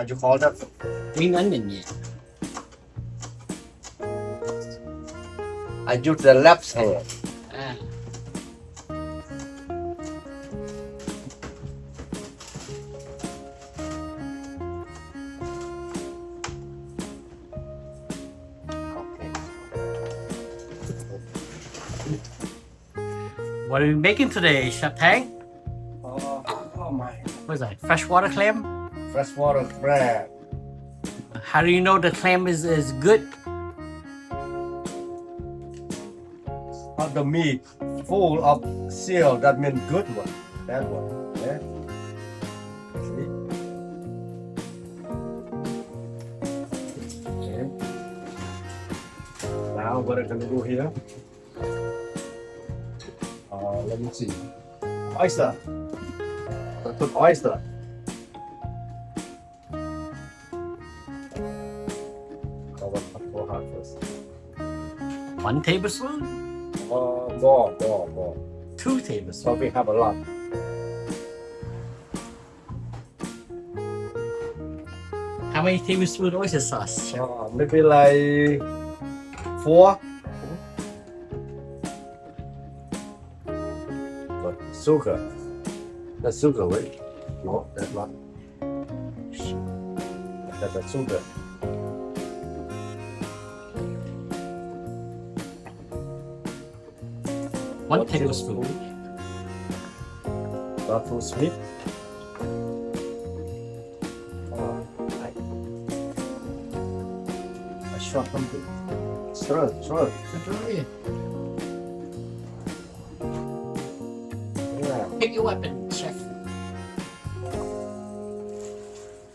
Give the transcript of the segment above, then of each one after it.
How do you call that? Green onion, yeah. I use the left hand. Ah. What are we making today, Chef Tang? Oh my. What is that? Freshwater clam? Freshwater crab. How do you know the clam is good? Of the meat full of seal, that means good one. That one. Yeah. See? Okay. Now what I'm gonna do here? Let me see. Oyster. I put oyster. Go hard first. 1 tablespoon? More. 2 tablespoons. So we have a lot. How many tablespoons oyster sauce, Chef? Maybe like 4. But sugar. That's sugar, right? No, that's not. That's the sugar. 1 tablespoon. Not too sweet. I shot something. Stir. Yeah. Pick your weapon, Chef.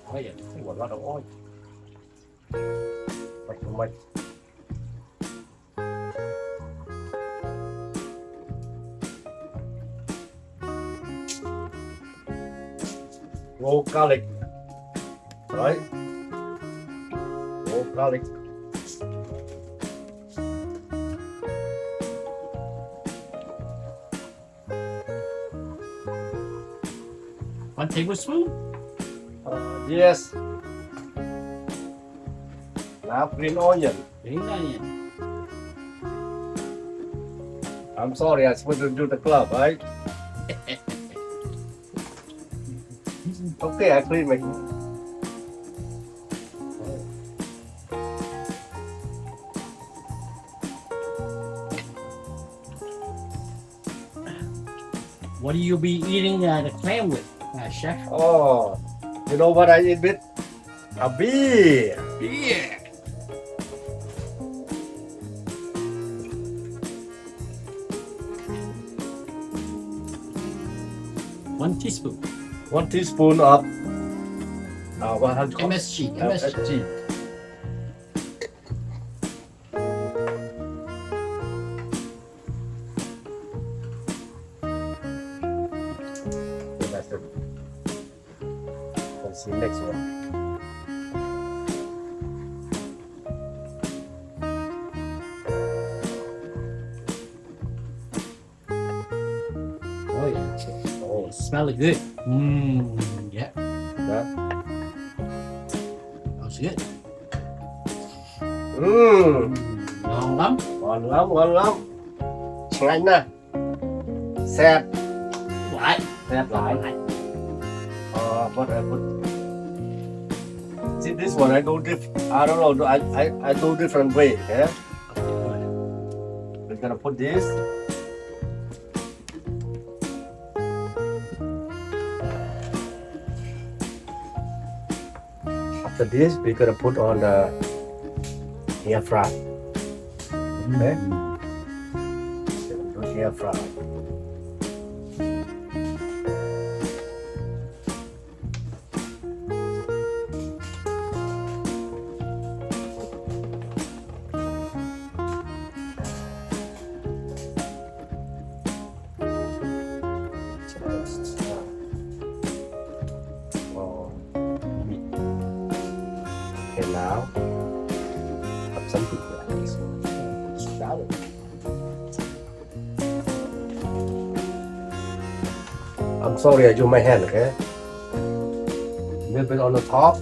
Oh yeah, a lot of oil. Not too much. Raw garlic, right? Raw garlic. One tablespoon? Yes. Now green onion. Green onion. I'm sorry, I supposed to do the club, right? Okay, I clean my. What do you be eating the clam with, Chef? Oh, you know what I eat with? A beer. Beer. One teaspoon. 1 teaspoon of what have you called? MSG. MSG. Okay, that's it. Let's see next one. Oh yeah. Oh, smell it good. Yeah. Yeah. Smells good. Ngon lắm. Ngon lắm. Ngon nè. Xẹp. Lại. Xẹp lại. What I put? See, this one I do I don't know. I do different way. Yeah. We're gonna put this. After this, we're gonna put on the air fry. Okay. Air fry. Okay, now have something like this one. Salad. I'm sorry, I use my hand, okay? A little bit on the top.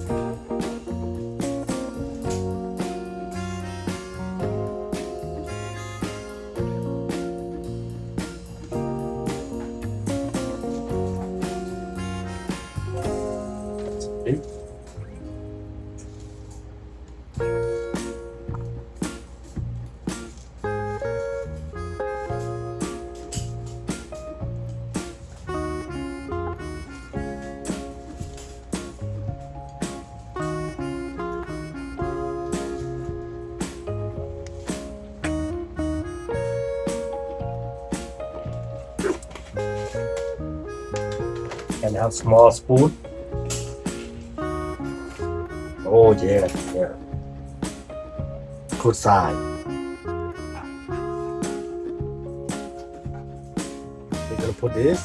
and have small spoon. Oh yeah, yeah. Good side. We're gonna put this.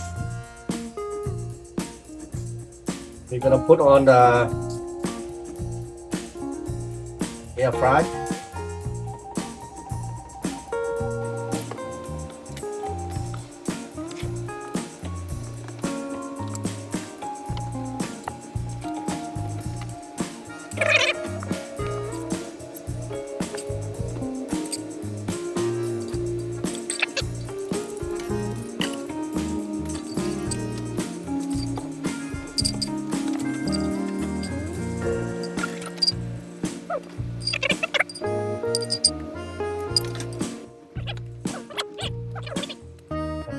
We're gonna put on the air fry.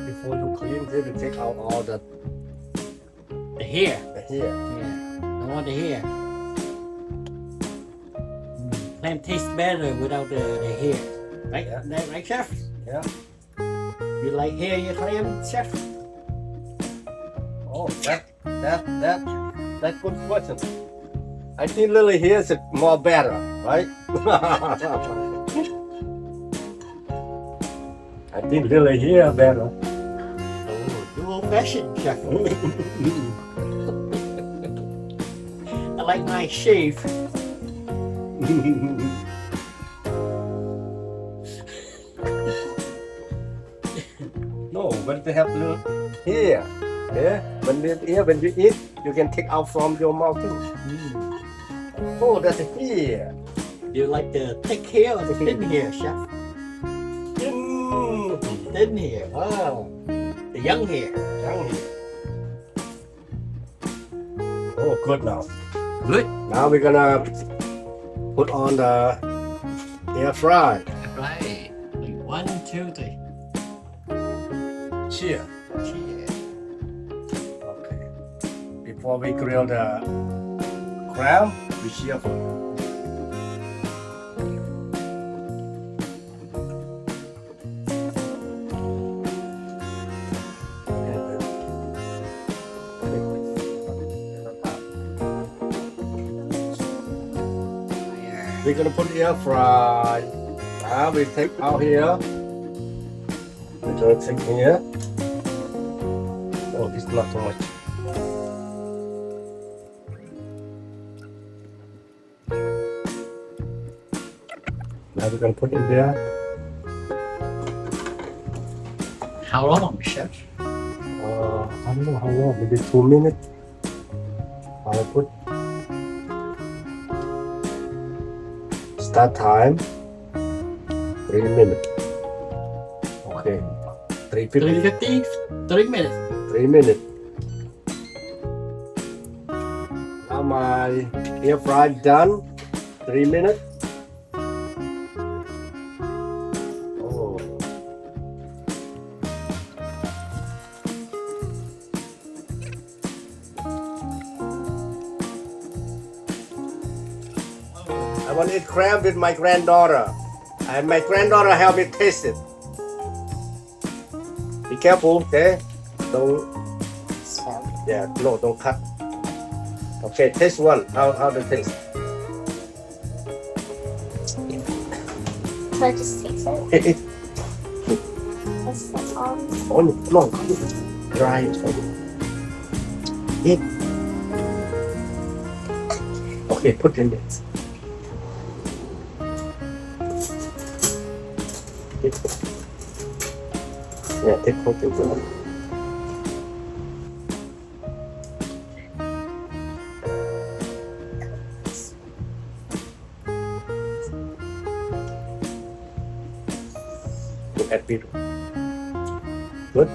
Before you clean it, you take out all the hair. hair. Yeah. I want the hair. Clam tastes better without the hair. Right? Yeah. That right, chef? Yeah. You like hair in your clam, chef? Oh, that's good question. I think little hair is more better, right? I think little hair better. Oh, you old-fashioned, chef. I like my shave. No, when they have little hair, yeah. When you eat, you can take out from your mouth too. Oh, that's hair. You like the thick hair or the thin hair, chef? Thin hair. Wow. The young hair. Young hair. Oh, good now. Good. Now we're gonna put on the air fry. Right. Like 1, 2, 3. Cheers. Cheers. Okay. Before we grill the crab, we cheer for We're gonna put air fry. Now we take out here. We're gonna take here. Oh, it's not too much. Now we're gonna put it there. How long, chef? I don't know how long. Maybe 2 minutes. I'll put. Start time 3 minutes. Okay. 3:50. 3 minutes. 3 minutes. Now my air fry done. 3 minutes. Oh. I want to eat crab with my granddaughter, and my granddaughter help me taste it. Be careful, okay? Don't. Yeah, no, don't cut. Okay, taste one. How the taste? Can I just taste it? That's all. Oh no, dry it. Eat. Okay, put in it. Yeah, take photo. Look at it. Good?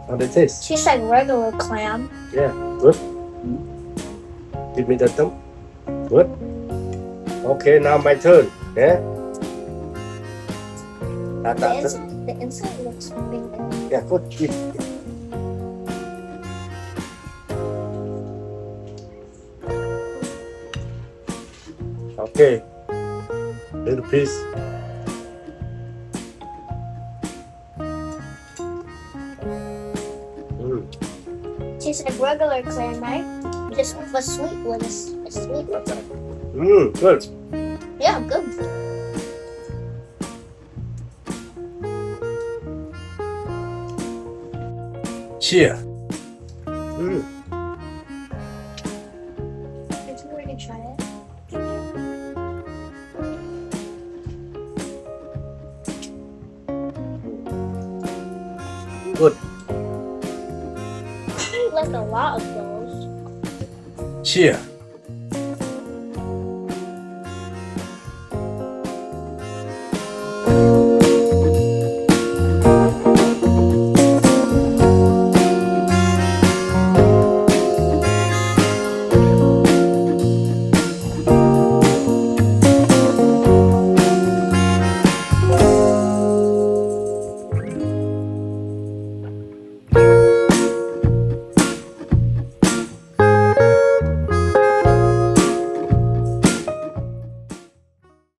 How does it taste? Tastes like regular clam. Yeah, good. Give me the thumb. Good. Okay, now my turn. Yeah. The inside looks big. Yeah, good. Okay. Little piece. tastes like regular clam, right? Just with a sweet with a sweet. Good. Yeah, good. Cheers. I think we can try it. Good. I like a lot of those. Cheers.